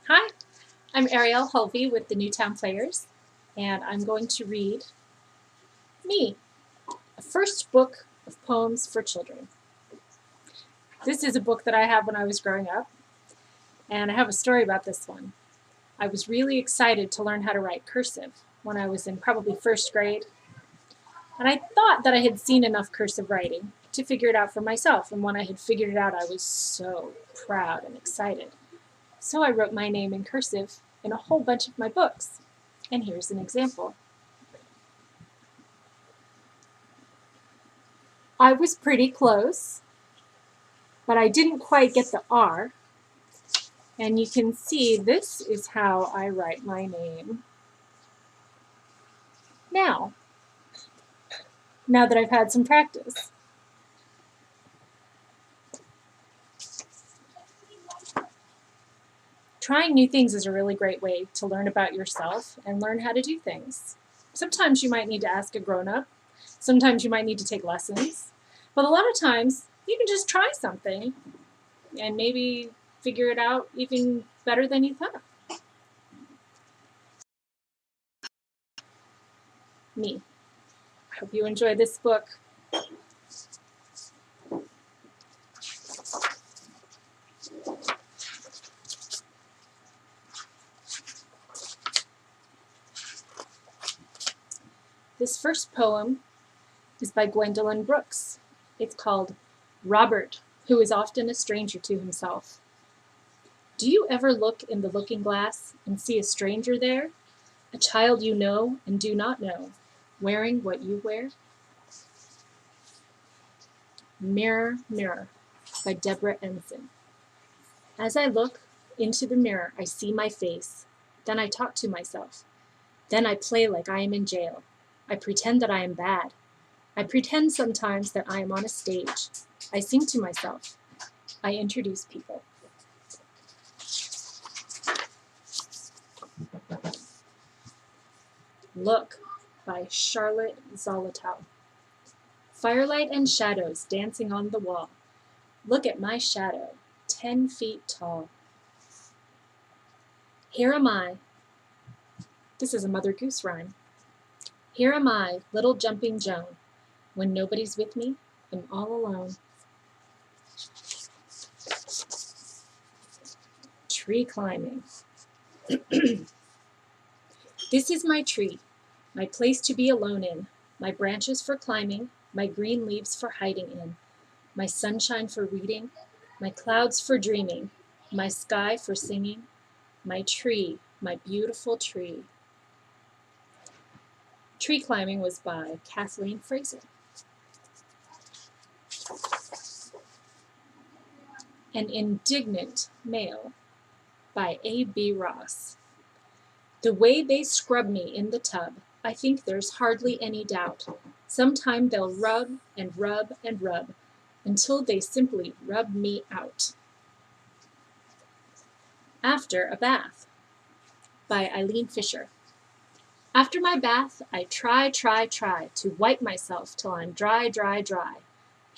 Hi, I'm Ariel Hulvey with the Newtowne Players, and I'm going to read Me, a first book of poems for children. This is a book that I had when I was growing up, and I have a story about this one. I was really excited to learn how to write cursive when I was in probably first grade, and I thought that I had seen enough cursive writing to figure it out for myself, and when I had figured it out, I was so proud and excited. So I wrote my name in cursive in a whole bunch of my books, and here's an example. I was pretty close, but I didn't quite get the R. And you can see this is how I write my name now that I've had some practice. Trying new things is a really great way to learn about yourself and learn how to do things. Sometimes you might need to ask a grown-up. Sometimes you might need to take lessons. But a lot of times you can just try something and maybe figure it out even better than you thought. Me. I hope you enjoy this book. This first poem is by Gwendolyn Brooks. It's called Robert, who is often a stranger to himself. Do you ever look in the looking glass and see a stranger there? A child you know and do not know, wearing what you wear? Mirror, Mirror by Deborah Ensign. As I look into the mirror, I see my face. Then I talk to myself. Then I play like I am in jail. I pretend that I am bad. I pretend sometimes that I am on a stage. I sing to myself. I introduce people. Look by Charlotte Zolotow. Firelight and shadows dancing on the wall. Look at my shadow, 10 feet tall. Here am I. This is a Mother Goose rhyme. Here am I, little jumping Joan. When nobody's with me, I'm all alone. Tree climbing. This is my tree, my place to be alone in, my branches for climbing, my green leaves for hiding in, my sunshine for reading, my clouds for dreaming, my sky for singing, my tree, my beautiful tree. Tree climbing was by Kathleen Fraser. An Indignant Male by A.B. Ross. The way they scrub me in the tub, I think there's hardly any doubt. Sometime they'll rub and rub and rub until they simply rub me out. After a Bath by Eileen Fisher. After my bath, I try to wipe myself till I'm dry.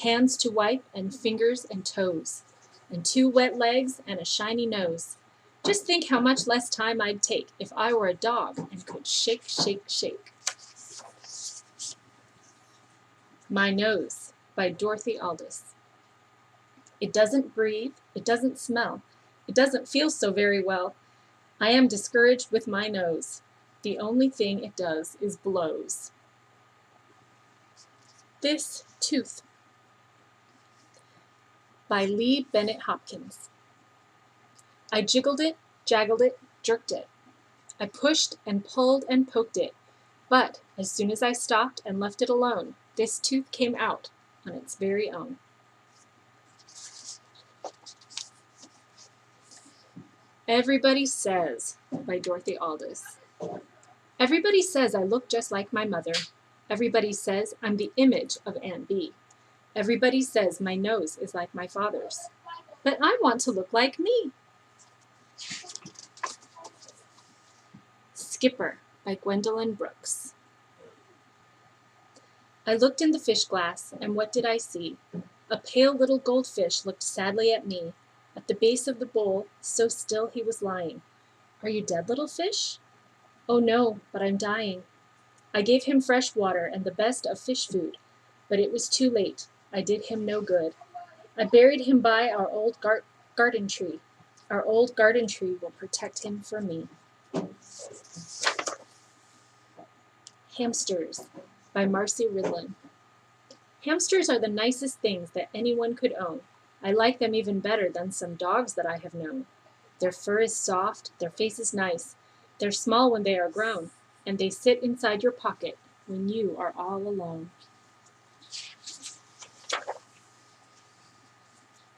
Hands to wipe and fingers and toes, and 2 wet legs and a shiny nose. Just think how much less time I'd take if I were a dog and could shake. My Nose by Dorothy Aldous. It doesn't breathe, it doesn't smell, it doesn't feel so very well. I am discouraged with my nose. The only thing it does is blows. This Tooth by Lee Bennett Hopkins. I jiggled it, jaggled it, jerked it. I pushed and pulled and poked it, but as soon as I stopped and left it alone, this tooth came out on its very own. Everybody Says by Dorothy Aldous. Everybody says I look just like my mother. Everybody says I'm the image of Aunt B. Everybody says my nose is like my father's. But I want to look like me. Skipper by Gwendolyn Brooks. I looked in the fish glass, and what did I see? A pale little goldfish looked sadly at me. At the base of the bowl, so still he was lying. Are you dead, little fish? Oh no, but I'm dying. I gave him fresh water and the best of fish food, but it was too late. I did him no good. I buried him by our old garden tree. Our old garden tree will protect him from me. Hamsters by Marcy Ridlin. Hamsters are the nicest things that anyone could own. I like them even better than some dogs that I have known. Their fur is soft, their face is nice. They're small when they are grown, and they sit inside your pocket when you are all alone.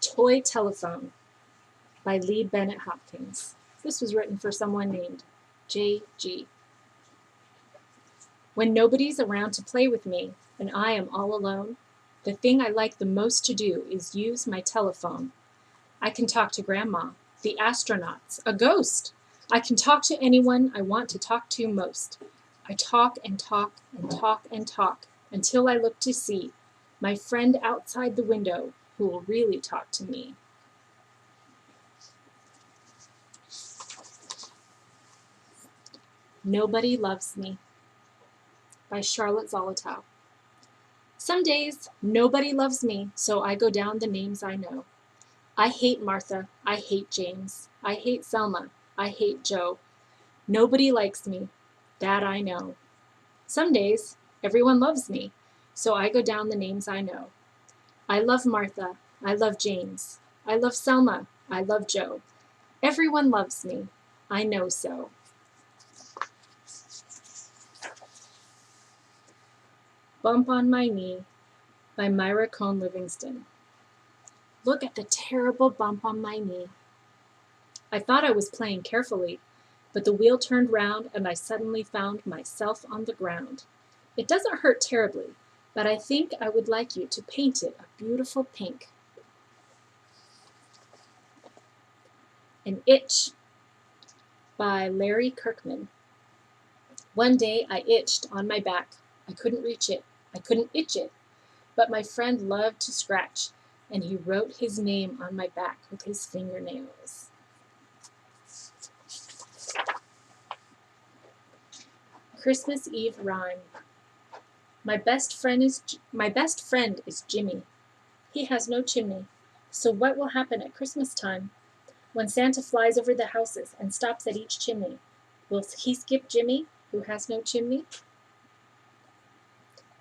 Toy Telephone by Lee Bennett Hopkins. This was written for someone named J.G. When nobody's around to play with me and I am all alone, the thing I like the most to do is use my telephone. I can talk to Grandma, the astronauts, a ghost. I can talk to anyone I want to talk to most. I talk and talk and talk and talk until I look to see my friend outside the window who will really talk to me. Nobody Loves Me by Charlotte Zolotow. Some days, nobody loves me, so I go down the names I know. I hate Martha, I hate James, I hate Selma, I hate Joe. Nobody likes me, that I know. Some days, everyone loves me, so I go down the names I know. I love Martha, I love James, I love Selma, I love Joe. Everyone loves me, I know so. Bump on My Knee by Myra Cohn Livingston. Look at the terrible bump on my knee. I thought I was playing carefully, but the wheel turned round and I suddenly found myself on the ground. It doesn't hurt terribly, but I think I would like you to paint it a beautiful pink. An Itch by Larry Kirkman. One day I itched on my back. I couldn't reach it. I couldn't itch it. But my friend loved to scratch, and he wrote his name on my back with his fingernails. Christmas Eve Rhyme. My best friend is Jimmy. He has no chimney. So what will happen at Christmas time? When Santa flies over the houses and stops at each chimney, will he skip Jimmy, who has no chimney?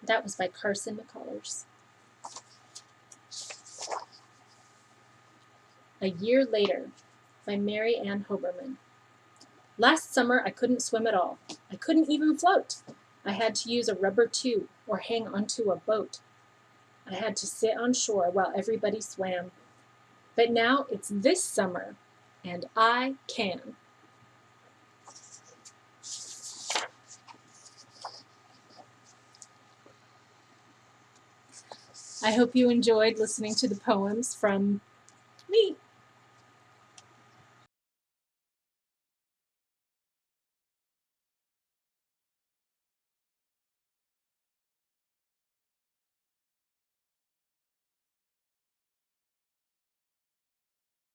That was by Carson McCullers. A Year Later by Mary Ann Hoberman. Last summer I couldn't swim at all. I couldn't even float. I had to use a rubber tube or hang onto a boat. I had to sit on shore while everybody swam. But now it's this summer, and I can. I hope you enjoyed listening to the poems from me.